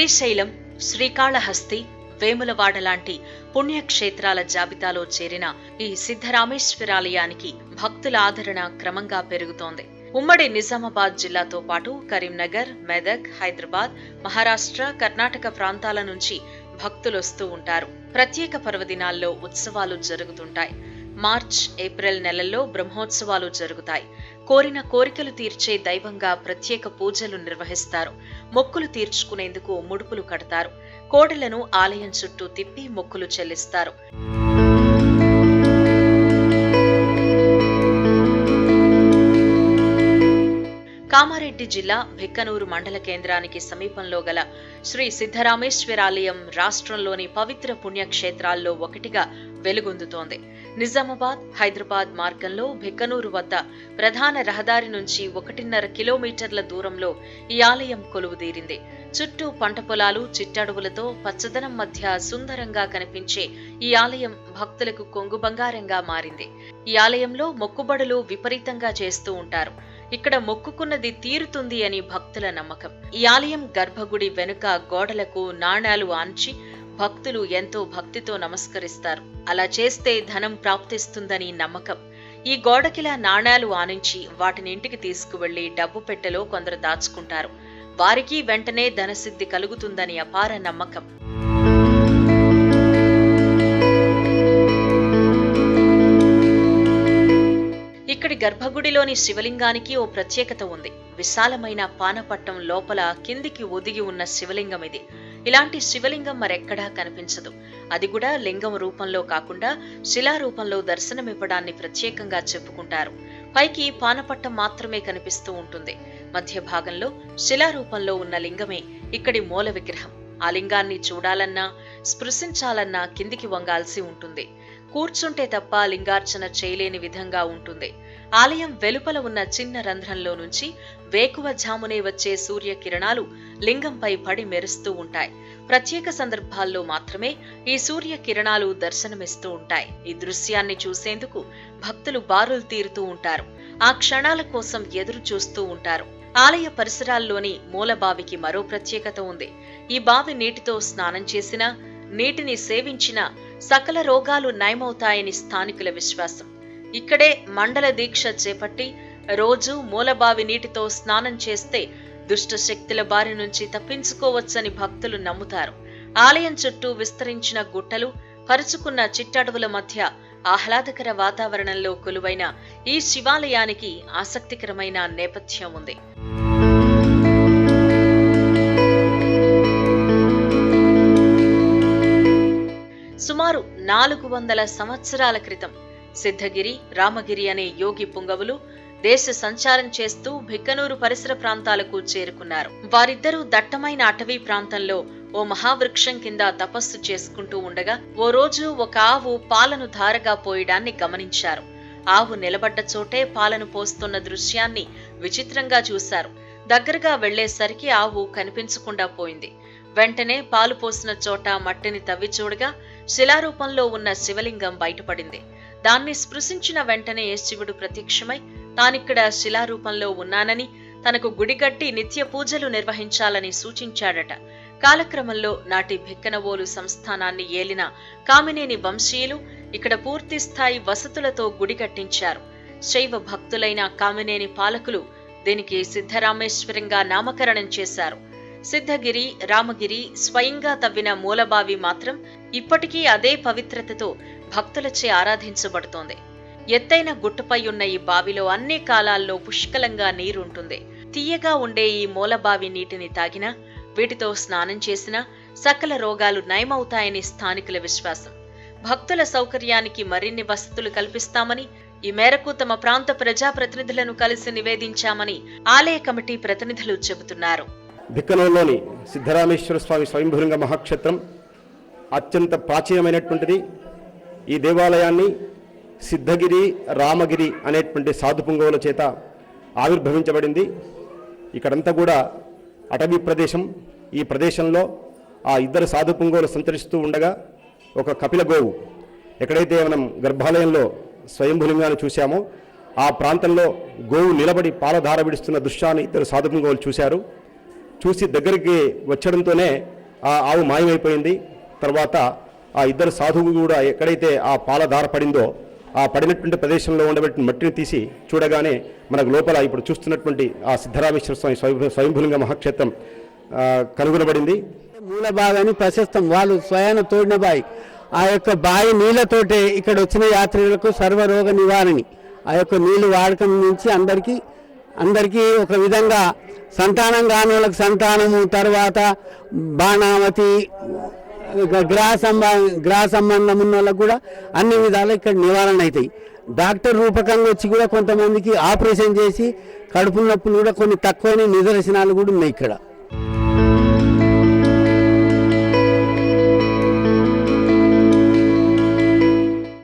శ్రీశైలం, శ్రీకాళహస్తి, వేములవాడ లాంటి పుణ్యక్షేత్రాల జాబితాలో చేరిన ఈ సిద్ధరామేశ్వరాలయానికి భక్తుల ఆదరణ క్రమంగా పెరుగుతోంది. ఉమ్మడి నిజామాబాద్ జిల్లాతో పాటు కరీంనగర్, మెదక్, హైదరాబాద్, మహారాష్ట్ర, కర్ణాటక ప్రాంతాల నుంచి భక్తులొస్తూ ఉంటారు. ప్రత్యేక పర్వదినాల్లో ఉత్సవాలు జరుగుతుంటాయి. మార్చ్, ఏప్రిల్ నెలల్లో బ్రహ్మోత్సవాలు జరుగుతాయి. కోరిన కోరికలు తీర్చే దైవంగా ప్రత్యేక పూజలు నిర్వహిస్తారు. మొక్కులు తీర్చుకునేందుకు ముడుపులు కడతారు. కోడెలను ఆలయం చుట్టూ తిప్పి మొక్కులు చెల్లిస్తారు. కామారెడ్డి జిల్లా భిక్కనూరు మండల కేంద్రానికి సమీపంలో గల శ్రీ సిద్ధరామేశ్వరాలయం రాష్ట్రంలోని పవిత్ర పుణ్యక్షేత్రాల్లో ఒకటిగా వెలుగొందుతోంది. నిజామాబాద్, హైదరాబాద్ మార్గంలో భిక్కనూరు వద్ద ప్రధాన రహదారి నుంచి 1.5 కిలోమీటర్ల దూరంలో ఈ ఆలయం కొలువుదీరింది. చుట్టూ పంట పొలాలు, చిట్టడవులతో పచ్చదనం మధ్య సుందరంగా కనిపించే ఈ ఆలయం భక్తులకు కొంగు బంగారంగా మారింది. ఈ ఆలయంలో మొక్కుబడులు విపరీతంగా చేస్తూ ఉంటారు. ఇక్కడ మొక్కుకున్నది తీరుతుంది అని భక్తుల నమ్మకం. ఈ ఆలయం గర్భగుడి వెనుక గోడలకు నాణాలు ఆంచి భక్తులు ఎంతో భక్తితో నమస్కరిస్తారు. అలా చేస్తే ధనం ప్రాప్తిస్తుందని నమ్మకం. ఈ గోడకిలా నాణాలు ఆనించి వాటిని ఇంటికి తీసుకువెళ్లి డబ్బు పెట్టెలో కొందరు దాచుకుంటారు. వారికి వెంటనే ధనసిద్ధి కలుగుతుందని అపార నమ్మకం. ఇక్కడి గర్భగుడిలోని శివలింగానికి ఓ ప్రత్యేకత ఉంది. విశాలమైన పానపట్టం లోపల కిందికి ఒదిగి ఉన్న శివలింగం ఇది. ఇలాంటి శివలింగం మరెక్కడా కనిపించదు. అది కూడా లింగం రూపంలో కాకుండా శిలారూపంలో దర్శనమివ్వడాన్ని ప్రత్యేకంగా చెప్పుకుంటారు. పైకి పానపట్టం మాత్రమే కనిపిస్తూ ఉంటుంది. మధ్య భాగంలో శిలారూపంలో ఉన్న లింగమే ఇక్కడి మూల విగ్రహం. ఆ లింగాన్ని చూడాలన్నా, స్పృశించాలన్నా కిందికి వంగాల్సి ఉంటుంది. కూర్చుంటే తప్ప లింగార్చన చేయలేని విధంగా ఉంటుంది. ఆలయం వెలుపల ఉన్న చిన్న రంధ్రంలో నుంచి వేకువజామునే వచ్చే సూర్యకిరణాలు లింగంపై పడి మెరుస్తూ ఉంటాయి. ప్రత్యేక సందర్భాల్లో మాత్రమే ఈ సూర్యకిరణాలు దర్శనమిస్తూ ఉంటాయి. ఈ దృశ్యాన్ని చూసేందుకు భక్తులు బారులు తీరుతూ ఉంటారు. ఆ క్షణాల కోసం ఎదురు చూస్తూ ఉంటారు. ఆలయ పరిసరాల్లోని మూలబావికి మరో ప్రత్యేకత ఉంది. ఈ బావి నీటితో స్నానం చేసినా, నీటిని సేవించినా సకల రోగాలు నయమవుతాయని స్థానికుల విశ్వాసం. ఇక్కడే మండల దీక్ష చేపట్టి రోజు మూలబావి నీటితో స్నానం చేస్తే దుష్ట శక్తుల బారి నుంచి తప్పించుకోవచ్చని భక్తులు నమ్ముతారు. ఆలయం చుట్టూ విస్తరించిన గుట్టలు, పరుచుకున్న చిట్టడవుల మధ్య ఆహ్లాదకర వాతావరణంలో కొలువైన ఈ శివాలయానికి ఆసక్తికరమైన నేపథ్యం ఉంది. సుమారు 400 సంవత్సరాల క్రితం సిద్ధగిరి, రామగిరి అనే యోగి పుంగవులు దేశ సంచారం చేస్తూ భిక్కనూరు పరిసర ప్రాంతాలకు చేరుకున్నారు. వారిద్దరూ దట్టమైన అటవీ ప్రాంతంలో ఓ మహావృక్షం కింద తపస్సు చేసుకుంటూ ఉండగా ఓ రోజు ఒక ఆవు పాలను ధారగా పోయడాన్ని గమనించారు. ఆవు నిలబడ్డ చోటే పాలను పోస్తున్న దృశ్యాన్ని విచిత్రంగా చూశారు. దగ్గరగా వెళ్లేసరికి ఆవు కనిపించకుండా పోయింది. వెంటనే పాలు పోసిన చోట మట్టిని తవ్వి చూడగా శిలారూపంలో ఉన్న శివలింగం బయటపడింది. దాన్ని స్పృశించిన వెంటనే శివుడు ప్రత్యక్షమై తానిక్కడ శిలారూపంలో ఉన్నానని, తనకు గుడి కట్టి నిత్య పూజలు నిర్వహించాలని సూచించాడట. కాలక్రమంలో నాటి భిక్కనవోలు సంస్థానాన్ని ఏలిన కామినేని వంశీయులు ఇక్కడ పూర్తి స్థాయి వసతులతో గుడి కట్టించారు. శైవ భక్తులైన కామినేని పాలకులు దీనికి సిద్ధరామేశ్వరంగా నామకరణం చేశారు. సిద్ధగిరి, రామగిరి స్వయంగా తవ్విన మూలబావి మాత్రం ఇప్పటికీ అదే పవిత్రతతో భక్తులచే ఆరాధించబడుతోంది. ఎత్తైన గుట్టపై ఉన్న ఈ బావిలో అన్ని కాలాల్లో పుష్కలంగా నీరుంటుంది. తీయగా ఉండే ఈ మూలబావి నీటిని తాగినా, వీటితో స్నానం చేసినా సకల రోగాలు నయమవుతాయని స్థానికుల విశ్వాసం. భక్తుల సౌకర్యానికి మరిన్ని వసతులు కల్పిస్తామని, ఈ మేరకు తమ ప్రాంత ప్రజాప్రతినిధులను కలిసి నివేదించామని ఆలయ కమిటీ ప్రతినిధులు చెబుతున్నారు. భిక్కనూరులోని సిద్ధరామేశ్వర స్వామి స్వయంభూలింగ మహాక్షేత్రం అత్యంత ప్రాచీనమైనటువంటిది. ఈ దేవాలయాన్ని సిద్ధగిరి, రామగిరి అనేటువంటి సాధుపుంగవుల చేత ఆవిర్భవించబడింది. ఇక్కడంతా కూడా అటవీ ప్రదేశం. ఈ ప్రదేశంలో ఆ ఇద్దరు సాధుపుంగవులు సంచరిస్తూ ఉండగా ఒక కపిల గోవు, ఎక్కడైతే మనం గర్భాలయంలో స్వయంభూలింగాన్ని చూశామో ఆ ప్రాంతంలో గోవు నిలబడి పాలధార విడుస్తున్న దృశ్యాన్ని ఇద్దరు సాధుపుంగవులు చూశారు. చూసి దగ్గరికి వచ్చడంతోనే ఆ ఆవు మాయమైపోయింది. తర్వాత ఆ ఇద్దరు సాధువు కూడా ఎక్కడైతే ఆ పాల దార పడిందో ఆ పడినటువంటి ప్రదేశంలో ఉండబెట్టిన మట్టిని తీసి చూడగానే మనకు లోపల ఇప్పుడు చూస్తున్నటువంటి ఆ సిద్ధరామేశ్వర స్వామి స్వయంభూలింగ మహాక్షేత్రం కనుగొనబడింది. మూల బావిని ప్రశస్తం, వాళ్ళు స్వయాన తోడిన బావి. ఆ యొక్క బావి నీళ్ళతోటే ఇక్కడ వచ్చిన యాత్రికులకు సర్వరోగ నివారణి. ఆ యొక్క నీళ్లు వాడకం నుంచి అందరికీ ఒక విధంగా సంతానం కాని వాళ్ళకి సంతానము, తర్వాత బాణావతి గ్రహ సంబంధం ఉన్న వాళ్ళకు కూడా అన్ని విధాలు ఇక్కడ నివారణ అవుతాయి. డాక్టర్ రూపకంగా వచ్చి కూడా కొంతమందికి ఆపరేషన్ చేసి కడుపు నొప్పులు కూడా కొన్ని తక్కువైన నిదర్శనాలు కూడా ఉన్నాయి ఇక్కడ.